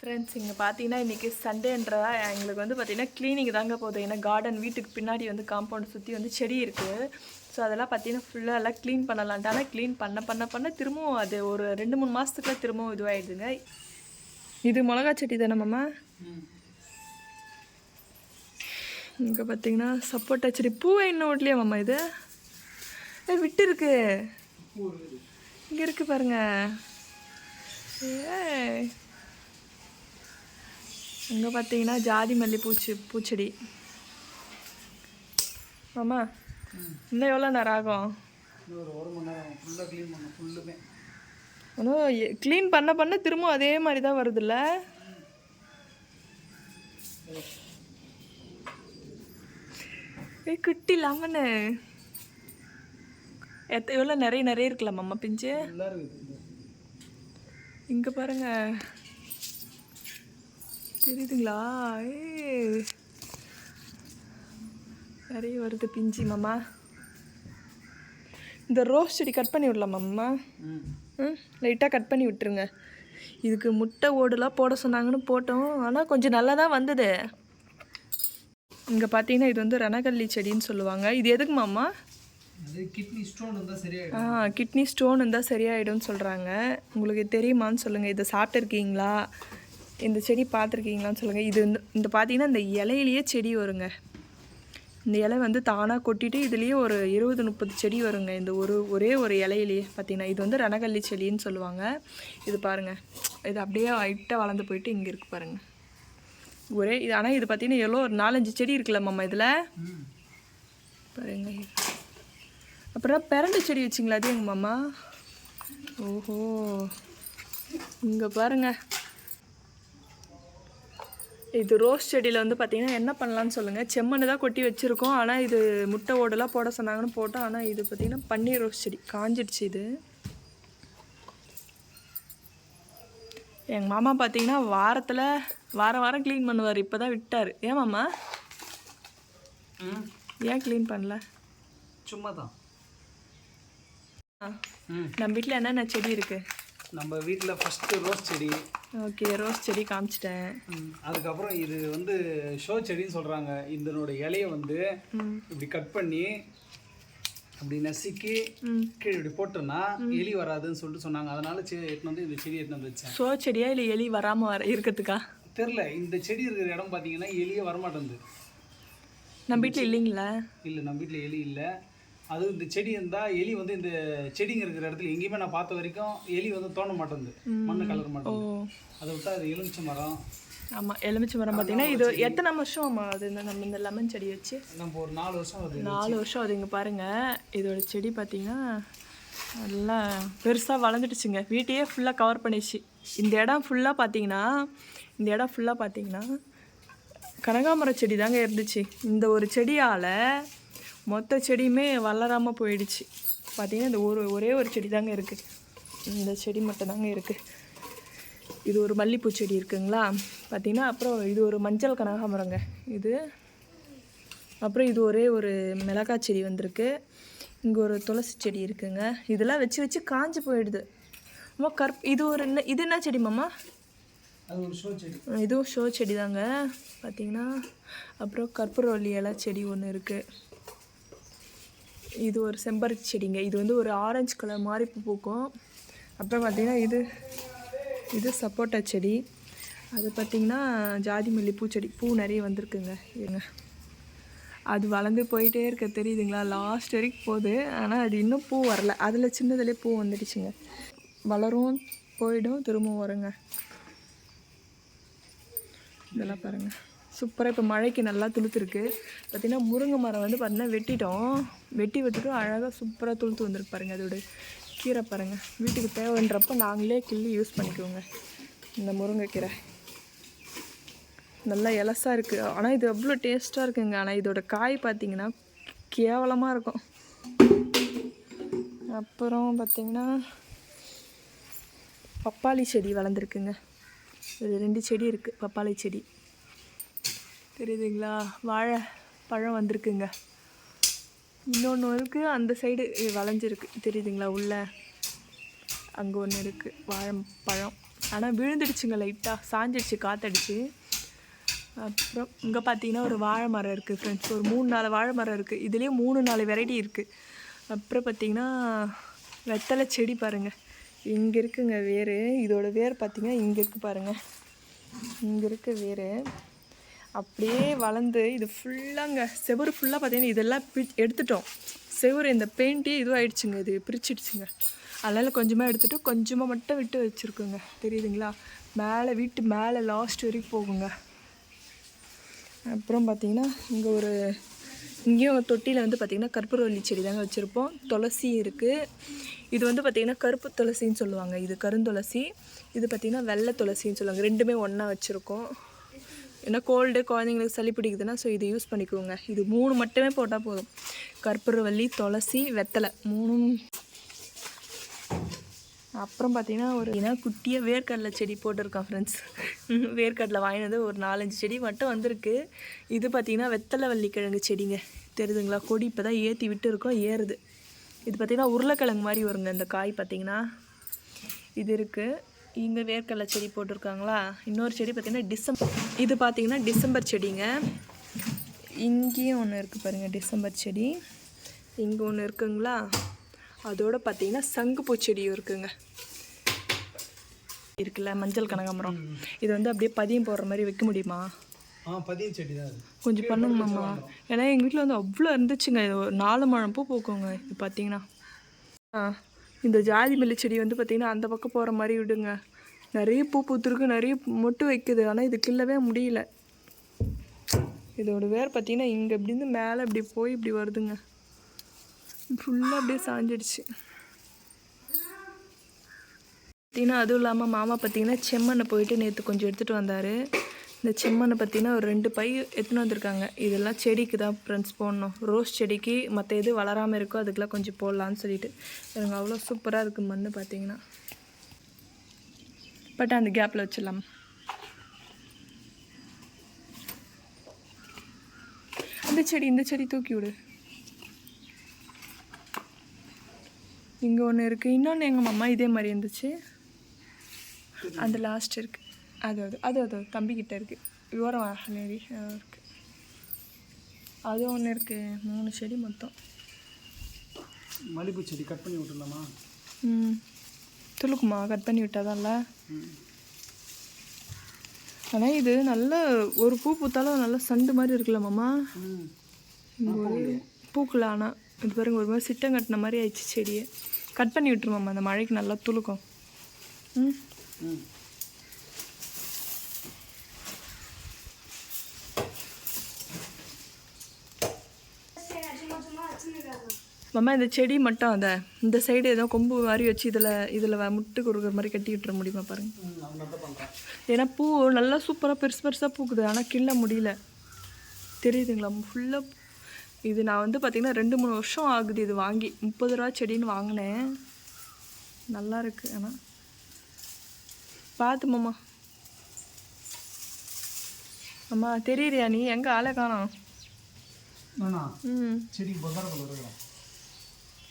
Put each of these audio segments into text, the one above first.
Friends இங்கே பார்த்தீங்கன்னா இன்றைக்கி சண்டேன்றதா எங்களுக்கு வந்து பார்த்திங்கன்னா கிளீனிங் தாங்க போதும். ஏன்னா கார்டன் வீட்டுக்கு பின்னாடி வந்து காம்பவுண்ட் சுற்றி வந்து செடி இருக்குது. ஸோ அதெல்லாம் பார்த்தீங்கன்னா ஃபுல்லாக எல்லாம் க்ளீன் பண்ணலான்ட்டு. ஆனால் க்ளீன் பண்ண திரும்பவும் அது ஒரு 2-3 மாதத்துக்குள்ள திரும்பவும் இதுவாகிடுதுங்க. இது மிளகா செடி தானே மாமா? இங்கே பார்த்தீங்கன்னா சப்போட்டா செடி. பூவை இன்னும் ஓட்டலையா மாமா? இது விட்டு இருக்கு, இங்கே இருக்குது பாருங்க. இங்கே பார்த்தீங்கன்னா ஜாதி மல்லி பூச்செடி. மாமா இன்னும் எவ்வளோ நேரம் ஆகும்? இன்னும் க்ளீன் பண்ண திரும்ப அதே மாதிரி தான் வருதுல்ல. குட்டி லெமனு எவ்வளோ நிறைய இருக்குல்ல மாமா பிஞ்சு. இங்கே பாருங்க, தெரியுதுங்களா? நிறைய வருது பிஞ்சு மாமா. இந்த ரோஸ் செடி கட் பண்ணி விடலாம் மாமா. லைட்டாக கட் பண்ணி விட்டுருங்க. இதுக்கு முட்டை ஓடுலாம் போட சொன்னாங்கன்னு போட்டோம். ஆனால் கொஞ்சம் நல்லா தான் வந்தது. இங்கே பார்த்தீங்கன்னா இது வந்து ரணகல்லி செடின்னு சொல்லுவாங்க. இது எதுக்கு மாமா? கிட்னி ஸ்டோன் இருந்தால் சரியாயிடும்னு சொல்கிறாங்க. உங்களுக்கு தெரியுமான்னு சொல்லுங்கள். இதை சாப்பிட்டுருக்கீங்களா? இந்த செடி பார்த்துருக்கீங்களான்னு சொல்லுங்கள். இது இந்த பார்த்தீங்கன்னா இந்த இலையிலேயே செடி வருங்க. இந்த இலை வந்து தானாக கொட்டிட்டு இதுலேயே ஒரு 20-30 செடி வருங்க. இந்த ஒரே ஒரு இலையிலேயே பார்த்தீங்கன்னா இது வந்து ரணகல்லி செடின்னு சொல்லுவாங்க. இது பாருங்கள், இது அப்படியே ஹைட்டாக வளர்ந்து போயிட்டு இங்கே இருக்குது பாருங்கள். இது ஆனால் இது பார்த்தீங்கன்னா எவ்வளோ ஒரு 4-5 செடி இருக்குல்ல மாமா இதில் பாருங்க. அப்புறம் பெரண்டை செடி வச்சிங்களா? அது எங்கள் மாமா. ஓஹோ, இங்கே பாருங்கள். இது ரோஸ் செடியில் வந்து பார்த்திங்கன்னா என்ன பண்ணலான்னு சொல்லுங்கள். செம்மண்ணு தான் கொட்டி வச்சுருக்கோம். ஆனால் இது முட்டை ஓடெல்லாம் போட சொன்னாங்கன்னு போட்டோம். ஆனால் இது பார்த்திங்கன்னா பன்னீர் ரோஸ் செடி காஞ்சிடுச்சு. இது எங்கள் மாமா பார்த்திங்கன்னா வாரம் க்ளீன் பண்ணுவார். இப்போ தான் விட்டார். ஏன் மாமா? ஏன் க்ளீன் பண்ணல? சும்மா தான். நம்ம வீட்டில் என்னென்ன செடி இருக்குது? நம்ம வீட்டில் ஃபஸ்ட்டு ரோஸ் செடி. ஓகே, ரோஸ் செடி காமிச்சிட்டேன். அதுக்கப்புறம் இது வந்து ஷோ செடின்னு சொல்கிறாங்க. இதனோட இலையை வந்து இப்படி கட் பண்ணி அப்படி நசுக்கி கீழே இப்படி போட்டோன்னா எலி வராதுன்னு சொல்லிட்டு சொன்னாங்க. அதனால எட்டுன்னு வந்து இந்த செடி எட்டுன்னு வந்து வச்சேன். ஷோ செடியா இல்லை எலி வராமல் இருக்கிறதுக்கா தெரில. இந்த செடி இருக்கிற இடம் பார்த்தீங்கன்னா எலியே வரமாட்டேங்குது. நம்ம வீட்டில் இல்லைங்களா? இல்லை, நம்ம வீட்டில் எலி இல்லை. அது இந்த செடி இருந்தால் எலி வந்து இந்த செடிங்க இருக்கிற இடத்துல எங்கேயுமே நான் பார்த்த வரைக்கும் எலி வந்து தோண மாட்டேங்குது, மண்ணு கலர மாட்டேங்குது. அதை விட்டால் அது எலுமிச்சை மரம். ஆமாம், எலுமிச்சை மரம் பார்த்தீங்கன்னா இது எத்தனை வருஷம் அது நம்ம இந்த லெமன் செடி வச்சு? நம்ம ஒரு 4 வருஷம் ஆகுது. 4 வருஷம் அது. இங்கே பாருங்கள், இதோட செடி பார்த்தீங்கன்னா நல்லா பெருசாக வளர்ந்துட்டுச்சுங்க. வீட்டையே ஃபுல்லாக கவர் பண்ணிடுச்சு. இந்த இடம் ஃபுல்லாக பார்த்தீங்கன்னா கனகாமரம் செடி தாங்க இருந்துச்சு. இந்த ஒரு செடியால் மொத்த செடியுமே வளராமல் போயிடுச்சு. பார்த்திங்கன்னா இந்த ஒரே ஒரு செடி தாங்க இருக்குது. இந்த செடி மட்டும் தாங்க இருக்குது. இது ஒரு மல்லிப்பூ செடி இருக்குங்களா பார்த்திங்கன்னா. அப்புறம் இது ஒரு மஞ்சள் கனகாமரங்க இது. அப்புறம் இது ஒரே ஒரு மிளகாய் செடி வந்திருக்கு. இங்கே ஒரு துளசி செடி இருக்குங்க. இதெல்லாம் வச்சு காஞ்சி போயிடுது. அம்மா இது என்ன செடி மாமா? அது ஒரு ஷோ செடி. இதுவும் ஷோ செடி தாங்க பார்த்திங்கன்னா. அப்புறம் கற்பூரவள்ளி இலை செடி ஒன்று இருக்குது. இது ஒரு செம்பருத்தி செடிங்க. இது வந்து ஒரு ஆரஞ்சு கலர் மாதிரி பூக்கும். அப்புறம் பார்த்திங்கன்னா இது சப்போட்டா செடி. அது பார்த்திங்கன்னா ஜாதி மல்லி பூச்செடி. பூ நிறைய வந்திருக்குங்க. இருங்க, அது வளர்ந்து போயிட்டே இருக்க தெரியுதுங்களா? லாஸ்ட் வரைக்கும் போகுது. ஆனால் அது இன்னும் பூ வரல. அதில் சின்னதுலேயே பூ வந்துடுச்சுங்க. வளரும், போயிடும், திரும்பவும் வருங்க. இதெல்லாம் பாருங்கள், சூப்பராக இப்போ மழைக்கு நல்லா துளுத்துருக்கு. பார்த்திங்கன்னா முருங்கை மரம் வந்து பார்த்திங்கன்னா வெட்டிவிட்டுட்டு அழகாக சூப்பராக துளுத்து வந்துருக்கு பாருங்கள். அதோட கீரை பாருங்கள். வீட்டுக்கு தேவைன்றப்போ நாங்களே கிள்ளி யூஸ் பண்ணிக்குவோங்க. இந்த முருங்கைக்கீரை நல்லா இலசாக இருக்குது. ஆனால் இது அவ்வளோ டேஸ்ட்டாக இருக்குங்க. ஆனால் இதோட காய் பார்த்திங்கன்னா கேவலமாக இருக்கும். அப்புறம் பார்த்திங்கன்னா பப்பாளி செடி வளர்ந்துருக்குங்க. இது 2 செடி இருக்குது. பப்பாளி செடி தெரியுதுங்களா? வாழை பழம் வந்திருக்குங்க. இன்னொன்று இருக்குது, அந்த சைடு வளைஞ்சிருக்கு தெரியுதுங்களா? உள்ள அங்கே ஒன்று இருக்குது வாழைப்பழம். ஆனால் விழுந்துடுச்சுங்க, லைட்டாக சாஞ்சிடுச்சு காற்றடிச்சு. அப்புறம் இங்கே பார்த்தீங்கன்னா ஒரு வாழை மரம் இருக்குது ஃப்ரெண்ட்ஸ். ஒரு 3-4 வாழை மரம் இருக்குது. இதுலேயே 3-4 வெரைட்டி இருக்குது. அப்புறம் பார்த்திங்கன்னா வெத்தலை செடி பாருங்கள், இங்கே இருக்குங்க வேர். இதோட வேர் பார்த்திங்கன்னா இங்கே இருக்குது பாருங்கள், இங்கே இருக்க வேர் அப்படியே வளர்ந்து இது ஃபுல்லாங்க செவரு ஃபுல்லாக பார்த்தீங்கன்னா இதெல்லாம் எடுத்துட்டோம். செவரு இந்த பெயிண்ட்டே இதுவும் ஆயிடுச்சுங்க, இது பிரிச்சிடுச்சுங்க. அதனால் கொஞ்சமாக எடுத்துகிட்டு கொஞ்சமாக மட்டும் விட்டு வச்சுருக்கோங்க, தெரியுதுங்களா? மேலே வீட்டு மேலே லாஸ்ட் வரைக்கும் போகுங்க. அப்புறம் பார்த்திங்கன்னா இங்கேயும் தொட்டியில் வந்து பார்த்திங்கன்னா கற்பூரவள்ளி செடி தாங்க வச்சுருப்போம். துளசி இருக்குது. இது வந்து பார்த்திங்கன்னா கருப்பு துளசின்னு சொல்லுவாங்க, இது கருந்துளசி. இது பார்த்திங்கன்னா வெள்ளை துளசின்னு சொல்லுவாங்க. ரெண்டுமே ஒன்றா வச்சுருக்கோம். ஏன்னா கோல்டு, குழந்தைங்களுக்கு சளி பிடிக்குதுன்னா ஸோ இது யூஸ் பண்ணிக்குவோங்க. இது 3 மட்டுமே போட்டால் போதும். கற்பூரவள்ளி, துளசி, வெத்தலை 3. அப்புறம் பார்த்திங்கன்னா குட்டியாக வேர்க்கடலை செடி போட்டிருக்கான் ஃப்ரெண்ட்ஸ். வேர்க்கடலை வாங்கினது ஒரு 4-5 செடி மட்டும் வந்திருக்கு. இது பார்த்திங்கன்னா வெத்தலை வள்ளிக்கிழங்கு செடிங்க, தெரியுதுங்களா? கொடி இப்போ தான் ஏற்றி விட்டு இருக்கோம், ஏறுது. இது பார்த்திங்கன்னா உருளைக்கிழங்கு மாதிரி வருங்க இந்த காய் பார்த்திங்கன்னா. இது இருக்குது. இங்கே வேர்க்கடலை செடி போட்டிருக்காங்களா. இன்னொரு செடி பார்த்திங்கன்னா இது பார்த்திங்கன்னா டிசம்பர் செடிங்க. இங்கேயும் ஒன்று இருக்குது பாருங்கள், டிசம்பர் செடி. இங்கே ஒன்று இருக்குங்களா. அதோடு பார்த்திங்கன்னா சங்குப்பூ செடியும் இருக்குங்க. இருக்குல்ல மஞ்சள் கனகாம்பரம், இது வந்து அப்படியே பதியம் போடுற மாதிரி வைக்க முடியுமா? பதியம் செடி தான் கொஞ்சம் பண்ணுங்கம்மா. ஏன்னா எங்கள் வீட்டில் வந்து அவ்வளோ இருந்துச்சுங்க. இது ஒரு 4 முழம் பூ பூக்குங்க. இது பார்த்தீங்கன்னா இந்த ஜாதி மல்லி செடி வந்து பார்த்திங்கன்னா அந்த பக்கம் போகிற மாதிரி விடுங்க. நிறைய பூ பூத்துருக்கு, நிறைய மொட்டு வைக்குது. ஆனால் இது கிள்ளவே முடியல. இதோட வேர் பார்த்திங்கன்னா இங்கே இப்படின்னு மேலே இப்படி போய் இப்படி வருதுங்க. ஃபுல்லாக அப்படியே சாஞ்சிடுச்சு பார்த்திங்கன்னா. அதுவும் இல்லாமல் மாமா பார்த்திங்கன்னா செம்மண்ணை போயிட்டு நேற்று கொஞ்சம் எடுத்துகிட்டு வந்தார். இந்த செம்மண்ணை பார்த்திங்கன்னா ஒரு 2 பை எடுத்துன்னு வந்திருக்காங்க. இதெல்லாம் செடிக்கு தான் ஃப்ரெண்ட்ஸ் போடணும். ரோஸ் செடிக்கு மற்ற எது வளராமல் இருக்கோ அதுக்கெலாம் கொஞ்சம் போடலான்னு சொல்லிட்டு எனக்கு அவ்வளோ சூப்பராக இருக்குது மண் பார்த்திங்கன்னா. பட் அந்த கேப்பில் வச்சிடலாம். இந்த செடி தூக்கி விடு. இங்கே ஒன்று இருக்குது. இன்னொன்று எங்கள் மாமா இதே மாதிரி இருந்துச்சு. அந்த லாஸ்ட் இருக்குது. அது தம்பிக்கிட்ட இருக்குது. விவரம் இருக்குது. அது ஒன்று இருக்குது. 3 செடி மொத்தம். மல்லிகைப்பூ செடி கட் பண்ணி விட்டுடலாமா? துளுக்குமா கட் பண்ணி விட்டாதான்ல. ஆனால் இது நல்ல ஒரு பூ பூத்தாலும் நல்லா சண்டு மாதிரி இருக்குல்ல மாமா. பூக்குள்ள ஆனால் இது பாருங்க ஒரு மாதிரி சிட்டம் கட்டின மாதிரி ஆயிடுச்சு செடியை. கட் பண்ணி விட்டுருமாம்மா, அந்த மழைக்கு நல்லா துளுக்கும். மாமா இந்த செடி மட்டும் இந்த சைடு ஏதோ கொம்பு மாதிரி வச்சு இதில் முட்டு கொடுக்குற மாதிரி கட்டி விட்டுற முடியுமா பாருங்கள். ஏன்னா பூ நல்லா சூப்பராக பெருசாக பூக்குது. ஆனால் கிள்ள முடியல, தெரியுதுங்களா? ஃபுல்லாக இது நான் வந்து பார்த்திங்கன்னா 2-3 வருஷம் ஆகுது இது வாங்கி. 30 ரூபா செடின்னு வாங்கினேன். நல்லா இருக்கு. ஆனால் பார்த்து மாமா. அம்மா தெரியுறியா நீ? எங்கே ஆளை காணோம்?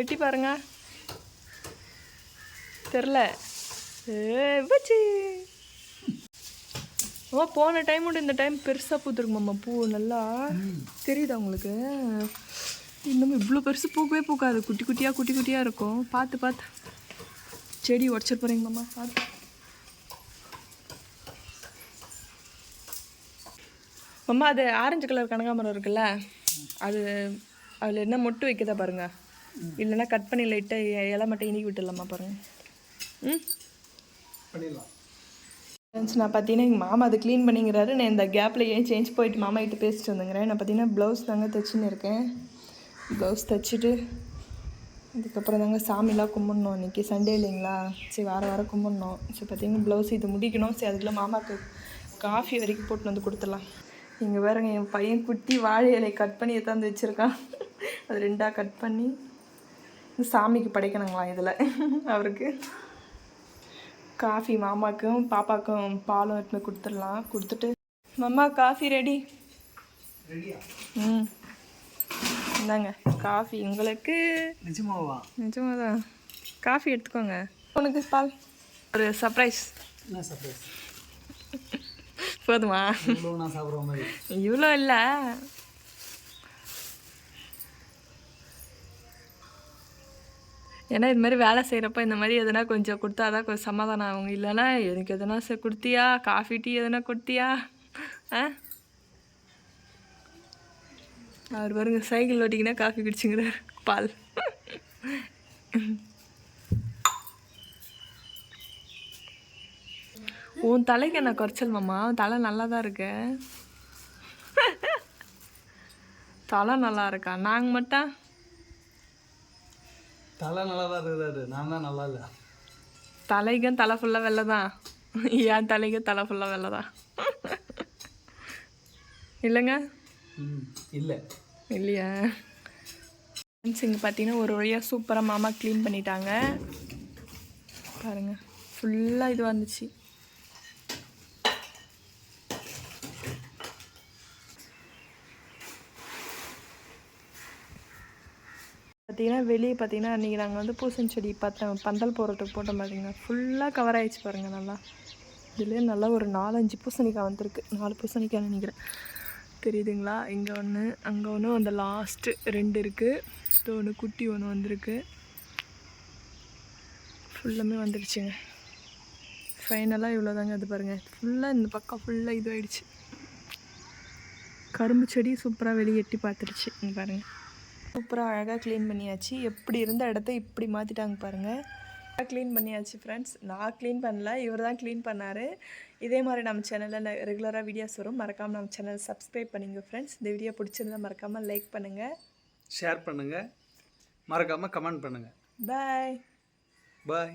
எட்டி பாருங்க, தெரில. அம்மா போன டைமோட இந்த டைம் பெருசாக பூத்துருக்கு மாமா. பூ நல்லா தெரியுதா உங்களுக்கு? இன்னும் இவ்வளோ பெருசு பூக்கவே பூக்காது. குட்டி குட்டியாக இருக்கும். பார்த்து செடி உடச்சிட்டு போகிறீங்க மாமா. பார்த்து மாமா. அது ஆரஞ்சு கலர் கனகாமரம் இருக்குல்ல, அதில் என்ன மொட்டு வைக்கதா பாருங்கள். இல்லைன்னா கட் பண்ணி லைட்டாக இலை மட்டும் இனிக்கி விட்டுடலாமா பாருங்கள். பண்ணிடலாம். நான் பார்த்தீங்கன்னா எங்கள் மாமா அதை க்ளீன் பண்ணிங்கிறாரு. நான் இந்த கேப்பில் ஏன் சேஞ்ச் போயிட்டு மாமா கிட்ட பேசிட்டு வந்துங்கிறேன். நான் பார்த்தீங்கன்னா ப்ளவுஸ் தாங்க தைச்சின்னு இருக்கேன். ப்ளவுஸ் தைச்சிட்டு அதுக்கப்புறம் தாங்க சாமிலாம் கும்பிட்ணும். இன்றைக்கி சண்டே இல்லைங்களா, சரி வாரம் கும்பிட்ணும். சரி பார்த்தீங்கன்னா ப்ளவுஸ் இது முடிக்கணும். சரி அதுக்குள்ள மாமாவுக்கு காஃபி வரைக்கும் போட்டு வந்து கொடுத்துடலாம். இங்கே பாருங்க, என் பையன் குட்டி வாழை இலை கட் பண்ணி எடுத்தாந்து வச்சுருக்கான். அது 2ஆக கட் பண்ணி சாமிக்கு படைக்கணுங்களா இதில். அவருக்கு காஃபி மாமாவுக்கும் பாப்பாவுக்கும் பாலும் எடுத்து கொடுத்துடலாம். கொடுத்துட்டு மாமா காஃபி ரெடி. இந்தாங்க காஃபி உங்களுக்கு. நிஜமாதான் காஃபி எடுத்துக்கோங்க. உனக்கு பால் ஒரு சர்ப்ரைஸ். என்ன சர்ப்ரைஸ்? போதுமா? இவ்வளோ நான் சாப்பிட்ற மாதிரி. இவ்வளோ இல்லை. ஏன்னா இது மாதிரி வேலை செய்கிறப்ப இந்த மாதிரி எதனா கொஞ்சம் கொடுத்தா தான் கொஞ்சம் சமாதானம் ஆகும். இல்லைன்னா எனக்கு எதனா கொடுத்தியா, காஃபி டீ எதனா கொடுத்தியா? ஆ, அவர் பாருங்க சைக்கிள் ஓட்டிக்கினா காஃபி குடிச்சுங்கிறார், பால். உன் தலைக்கு என்ன குறைச்சல் மாமா? தலை நல்லா தான் இருக்கு. தலை நல்லா இருக்கா? நாங்கள் மட்டும் தலை நல்லா தான் இருக்கிறாரு, நான் தான் நல்லா இல்லை. தலைக்கும் தலை ஃபுல்லாக வெள்ளை தான். என் தலைக்கும் தலை ஃபுல்லாக வெள்ளை தான். இல்லைங்க? இல்லை. இல்லையா? ஃப்ரெண்ட்ஸ் இங்கே பார்த்தீங்கன்னா ஒரு வழியாக சூப்பராக மாமா க்ளீன் பண்ணிட்டாங்க பாருங்கள். ஃபுல்லாக இது வந்துச்சு. பார்த்தீங்கன்னா வெளியே பார்த்தீங்கன்னா அன்றைக்கி நாங்கள் வந்து பூசணி செடி பார்த்தோம், பந்தல் போடுறதுக்கு போட்டோம். பார்த்தீங்கன்னா ஃபுல்லாக கவர் ஆகிடுச்சு பாருங்கள். நல்லா இதுலேயே நல்லா ஒரு 4-5 பூசணிக்காய் வந்துருக்கு. 4 பூசணிக்காய் நினைக்கிறேன். தெரியுதுங்களா? இங்கே ஒன்று, அங்கே ஒன்று, அந்த லாஸ்ட்டு 2 இருக்குது. இது ஒன்று குட்டி ஒன்று வந்திருக்கு. ஃபுல்லாமே வந்துடுச்சுங்க. ஃபைனலாக இவ்வளோ தாங்க. அது பாருங்கள் ஃபுல்லாக இந்த பக்கம் ஃபுல்லாக இதுவாகிடுச்சு. கரும்பு செடி சூப்பராக வெளியே எட்டி பார்த்துடுச்சு. இங்கே பாருங்கள் சூப்பராக அழகாக க்ளீன் பண்ணியாச்சு. எப்படி இருந்த இடத்த இப்படி மாற்றிட்டாங்க பாருங்கள். க்ளீன் பண்ணியாச்சு ஃப்ரெண்ட்ஸ். நான் க்ளீன் பண்ணல, இவர் தான் க்ளீன் பண்ணார். இதே மாதிரி நம்ம சேனலில் ரெகுலராக வீடியோஸ் வரும். மறக்காமல் நம்ம சேனல் சப்ஸ்கிரைப் பண்ணிங்க ஃப்ரெண்ட்ஸ். இந்த வீடியோ பிடிச்சிருந்தா மறக்காமல் லைக் பண்ணுங்கள், ஷேர் பண்ணுங்கள், மறக்காமல் கமெண்ட் பண்ணுங்கள். பாய் பாய்.